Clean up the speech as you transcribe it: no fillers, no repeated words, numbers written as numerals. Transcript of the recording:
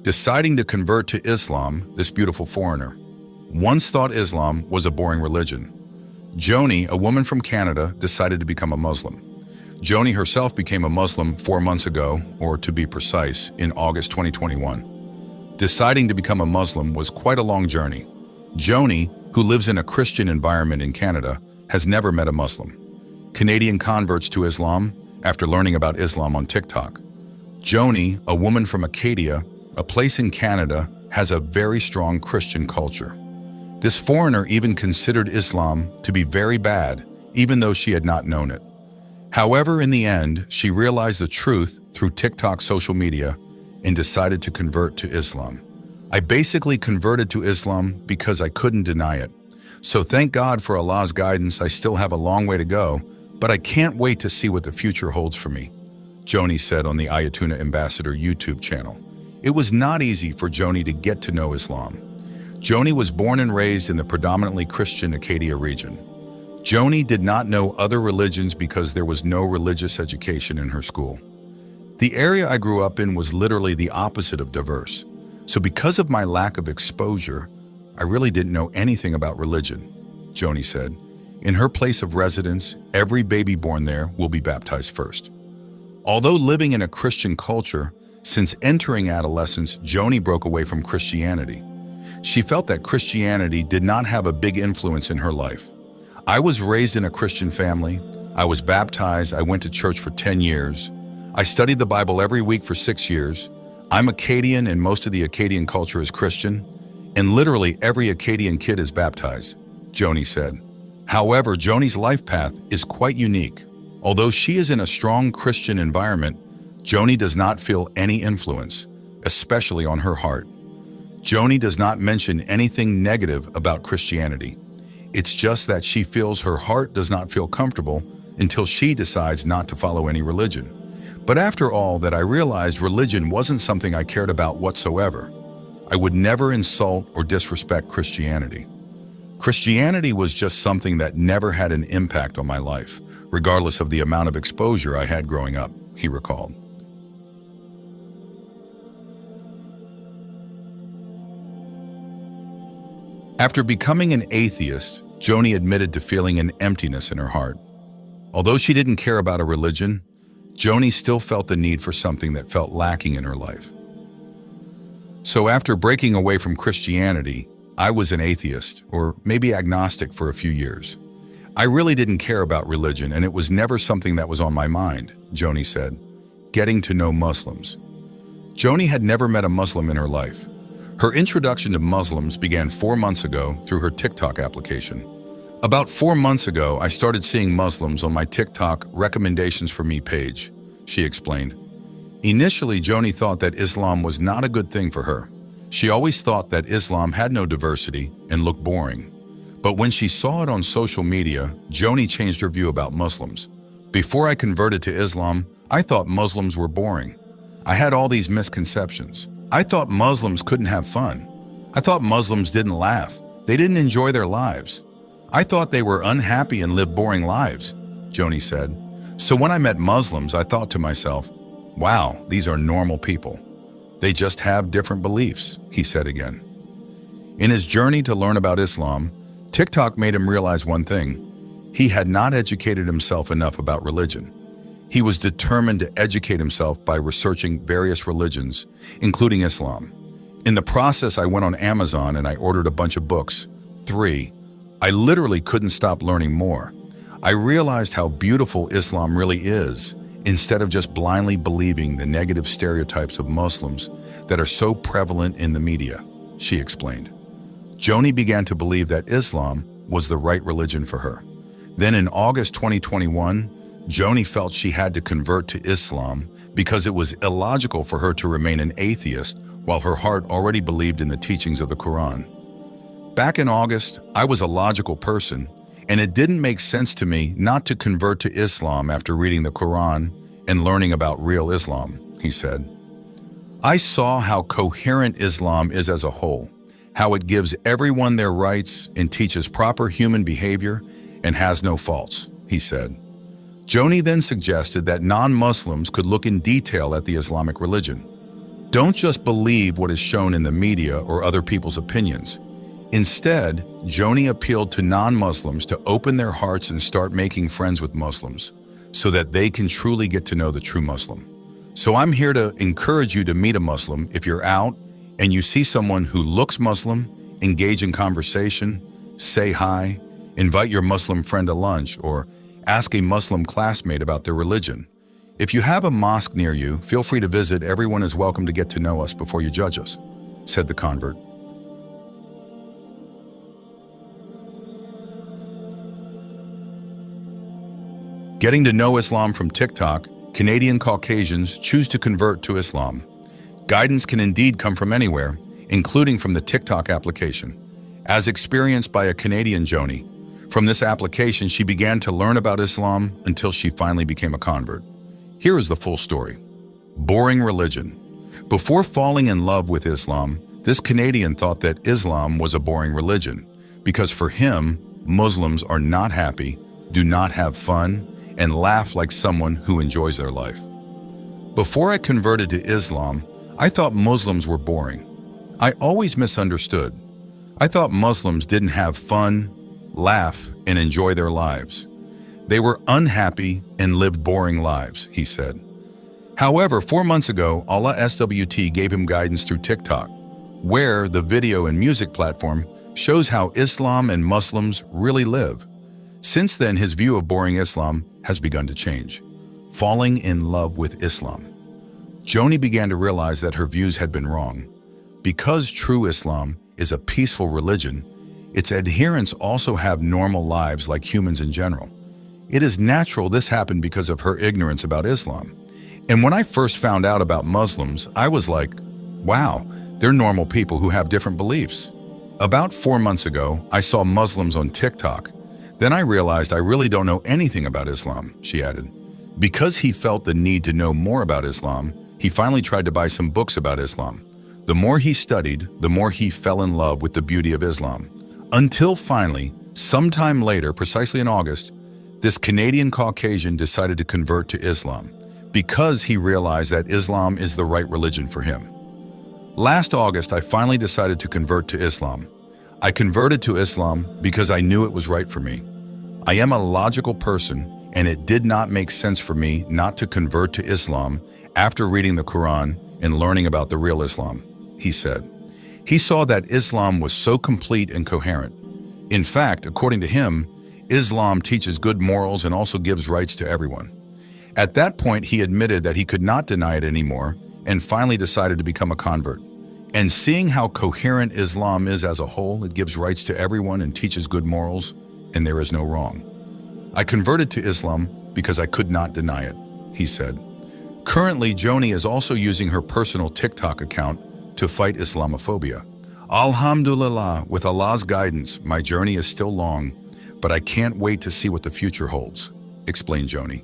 Deciding to convert to Islam, this beautiful foreigner once thought Islam was a boring religion. Joni, a woman from Canada, decided to become a Muslim. Joni herself became a Muslim 4 months ago, or to be precise, in August 2021. Deciding to become a Muslim was quite a long journey. Joni, who lives in a Christian environment in Canada, has never met a Muslim. Canadian converts to Islam after learning about Islam on TikTok. Joni, a woman from Acadia, a place in Canada, has a very strong Christian culture. This foreigner even considered Islam to be very bad, even though she had not known it. However, in the end, she realized the truth through TikTok social media and decided to convert to Islam. I basically converted to Islam because I couldn't deny it. So thank God for Allah's guidance. I still have a long way to go, but I can't wait to see what the future holds for me, Joni said on the Ayatuna Ambassador YouTube channel. It was not easy for Joni to get to know Islam. Joni was born and raised in the predominantly Christian Acadia region. Joni did not know other religions because there was no religious education in her school. The area I grew up in was literally the opposite of diverse. So because of my lack of exposure, I really didn't know anything about religion, Joni said. In her place of residence, every baby born there will be baptized first. Although living in a Christian culture, since entering adolescence, Joni broke away from Christianity. She felt that Christianity did not have a big influence in her life. I was raised in a Christian family. I was baptized. I went to church for 10 years. I studied the Bible every week for 6 years. I'm Acadian and most of the Acadian culture is Christian. And literally every Acadian kid is baptized, Joni said. However, Joni's life path is quite unique. Although she is in a strong Christian environment, Joni does not feel any influence, especially on her heart. Joni does not mention anything negative about Christianity. It's just that she feels her heart does not feel comfortable until she decides not to follow any religion. But after all that, I realized religion wasn't something I cared about whatsoever. I would never insult or disrespect Christianity. Christianity was just something that never had an impact on my life, regardless of the amount of exposure I had growing up, he recalled. After becoming an atheist, Joni admitted to feeling an emptiness in her heart. Although she didn't care about a religion, Joni still felt the need for something that felt lacking in her life. So after breaking away from Christianity, I was an atheist, or maybe agnostic, for a few years. I really didn't care about religion, and it was never something that was on my mind, Joni said. Getting to know Muslims. Joni had never met a Muslim in her life. Her introduction to Muslims began 4 months ago through her TikTok application. About 4 months ago, I started seeing Muslims on my TikTok recommendations for me page, she explained. Initially, Joni thought that Islam was not a good thing for her. She always thought that Islam had no diversity and looked boring. But when she saw it on social media, Joni changed her view about Muslims. Before I converted to Islam, I thought Muslims were boring. I had all these misconceptions. I thought Muslims couldn't have fun. I thought Muslims didn't laugh. They didn't enjoy their lives. I thought they were unhappy and lived boring lives, Joni said. So when I met Muslims, I thought to myself, wow, these are normal people. They just have different beliefs, he said again. In his journey to learn about Islam, TikTok made him realize one thing. He had not educated himself enough about religion. He was determined to educate himself by researching various religions, including Islam. In the process, I went on Amazon and I ordered a bunch of books, 3. I literally couldn't stop learning more. I realized how beautiful Islam really is, instead of just blindly believing the negative stereotypes of Muslims that are so prevalent in the media, she explained. Joni began to believe that Islam was the right religion for her. Then in August 2021, Joni felt she had to convert to Islam because it was illogical for her to remain an atheist while her heart already believed in the teachings of the Quran. Back in August, I was a logical person, and it didn't make sense to me not to convert to Islam after reading the Quran and learning about real Islam, he said. I saw how coherent Islam is as a whole, how it gives everyone their rights and teaches proper human behavior and has no faults, he said. Joni then suggested that non-Muslims could look in detail at the Islamic religion. Don't just believe what is shown in the media or other people's opinions. Instead, Joni appealed to non-Muslims to open their hearts and start making friends with Muslims so that they can truly get to know the true Muslim. So I'm here to encourage you to meet a Muslim if you're out and you see someone who looks Muslim, engage in conversation, say hi, invite your Muslim friend to lunch, or ask a Muslim classmate about their religion. If you have a mosque near you, feel free to visit. Everyone is welcome to get to know us before you judge us, said the convert. Getting to know Islam from TikTok, Canadian Caucasians choose to convert to Islam. Guidance can indeed come from anywhere, including from the TikTok application. As experienced by a Canadian Joni, from this application she began to learn about Islam until she finally became a convert. Here is the full story. Boring religion. Before falling in love with Islam, this Canadian thought that Islam was a boring religion because for him, Muslims are not happy, do not have fun, and laugh like someone who enjoys their life. Before I converted to Islam, I thought Muslims were boring. I always misunderstood. I thought Muslims didn't have fun, laugh, and enjoy their lives. They were unhappy and lived boring lives, he said. However, 4 months ago, Allah SWT gave him guidance through TikTok, where the video and music platform shows how Islam and Muslims really live. Since then, his view of boring Islam has begun to change, falling in love with Islam. Joni began to realize that her views had been wrong. Because true Islam is a peaceful religion, its adherents also have normal lives like humans in general. It is natural this happened because of her ignorance about Islam. And when I first found out about Muslims, I was like, wow, they're normal people who have different beliefs. About 4 months ago, I saw Muslims on TikTok. Then I realized I really don't know anything about Islam, she added. Because he felt the need to know more about Islam, he finally tried to buy some books about Islam. The more he studied, the more he fell in love with the beauty of Islam. Until finally, sometime later, precisely in August, this Canadian Caucasian decided to convert to Islam because he realized that Islam is the right religion for him. Last August, I finally decided to convert to Islam. I converted to Islam because I knew it was right for me. I am a logical person, and it did not make sense for me not to convert to Islam after reading the Quran and learning about the real Islam, he said. He saw that Islam was so complete and coherent. In fact, according to him, Islam teaches good morals and also gives rights to everyone. At that point, he admitted that he could not deny it anymore and finally decided to become a convert. And seeing how coherent Islam is as a whole, it gives rights to everyone and teaches good morals, and there is no wrong. I converted to Islam because I could not deny it, he said. Currently, Joni is also using her personal TikTok account to fight Islamophobia. Alhamdulillah, with Allah's guidance, my journey is still long, but I can't wait to see what the future holds, explained Joni.